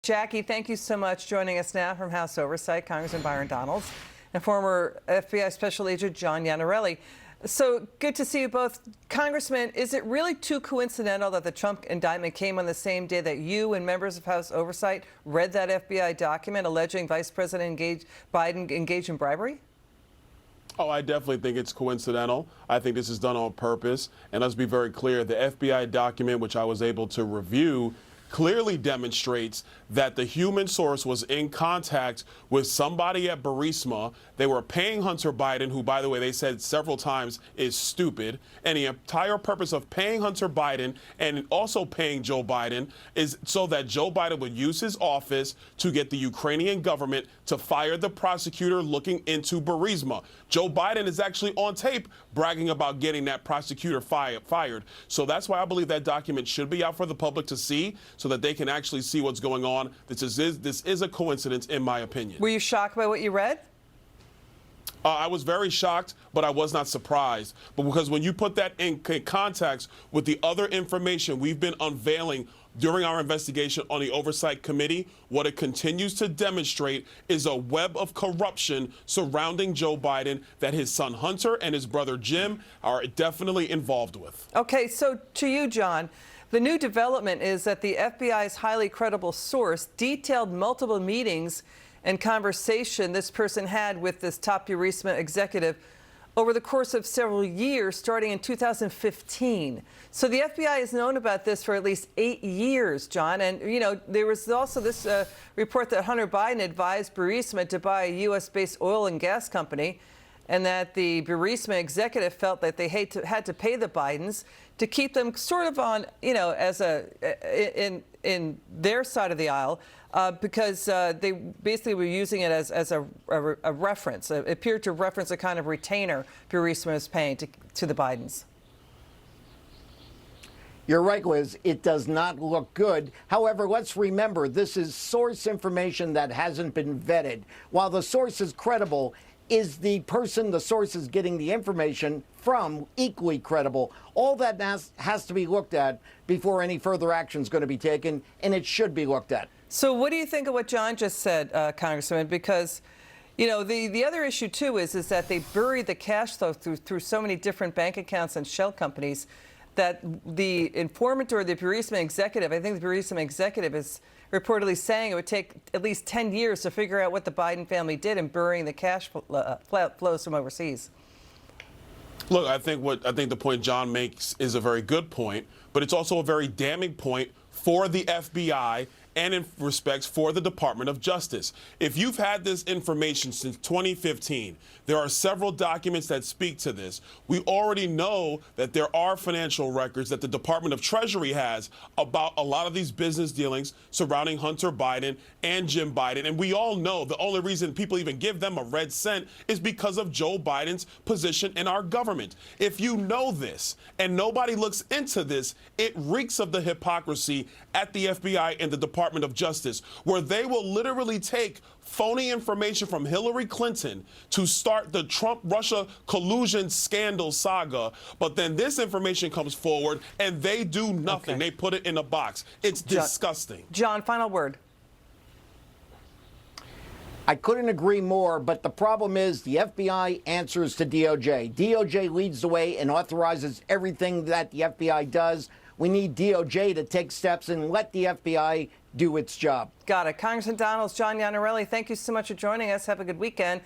Jackie, thank you so much. Joining us now from House Oversight, Congressman Byron and former FBI Special Agent John Iannarelli. So good to see you both. Congressman, is it really too coincidental that the Trump indictment came on the same day that you and members of House Oversight read that FBI document alleging Vice President Biden engaged in bribery? Oh, I definitely think it's coincidental. I think this is done on purpose. And let's be very clear, the FBI document, which I was able to review, clearly demonstrates that the human source was in contact with somebody at Burisma. They were paying Hunter Biden, who, by the way, they said several times is stupid. And the entire purpose of paying Hunter Biden and also paying Joe Biden is so that Joe Biden would use his office to get the Ukrainian government to fire the prosecutor looking into Burisma. Joe Biden is actually on tape bragging about getting that prosecutor fired. So that's why I believe that document should be out for the public to see, so that they can actually see what's going on. This is a coincidence, in my opinion. Were you shocked by what you read? I was very shocked, but I was not surprised. But because when you put that in context with the other information we've been unveiling during our investigation on the Oversight Committee, what it continues to demonstrate is a web of corruption surrounding Joe Biden that his son Hunter and his brother Jim are definitely involved with. Okay, so to you, John, the new development is that the FBI's highly credible source detailed multiple meetings and conversation this person had with this top Burisma executive over the course of several years, starting in 2015. So the FBI has known about this for at least 8 years, John. And, you know, there was also this report that Hunter Biden advised Burisma to buy a U.S.-based oil and gas company, and that the Burisma executive felt that they had to pay the Bidens to keep them sort of on, you know, as in their side of the aisle, because they basically were using it as a reference. It appeared to reference a kind of retainer Burisma was paying to the Bidens. You're right, Liz. It does not look good. However, let's remember, this is source information that hasn't been vetted. While the source is credible, is the person the source is getting the information from equally credible? All that has to be looked at before any further action is going to be taken, and it should be looked at. So what do you think of what John just said, Congressman? Because, you know, the other issue, too, is that they buried the cash flow through so many different bank accounts and shell companies that the informant or the Burisma executive, I think the Burisma executive is reportedly saying it would take at least 10 years to figure out what the Biden family did in burying the cash flows from overseas. Look, I think the point John makes is a very good point, but it's also a very damning point for the FBI and in respects for the Department of Justice. If you've had this information since 2015, there are several documents that speak to this. We already know that there are financial records that the Department of Treasury has about a lot of these business dealings surrounding Hunter Biden and Jim Biden. And we all know the only reason people even give them a red cent is because of Joe Biden's position in our government. If you know this and nobody looks into this, it reeks of the hypocrisy at the FBI and the Department of Justice, where they will literally take phony information from Hillary Clinton to start the Trump-Russia collusion scandal saga, but then this information comes forward and they do nothing. Okay. They put it in a box. It's disgusting. John, final word. I couldn't agree more, but the problem is the FBI answers to DOJ. DOJ leads the way and authorizes everything that the FBI does. We need DOJ to take steps and let the FBI do its job. Got it. Congressman John Iannarelli, thank you so much for joining us. Have a good weekend.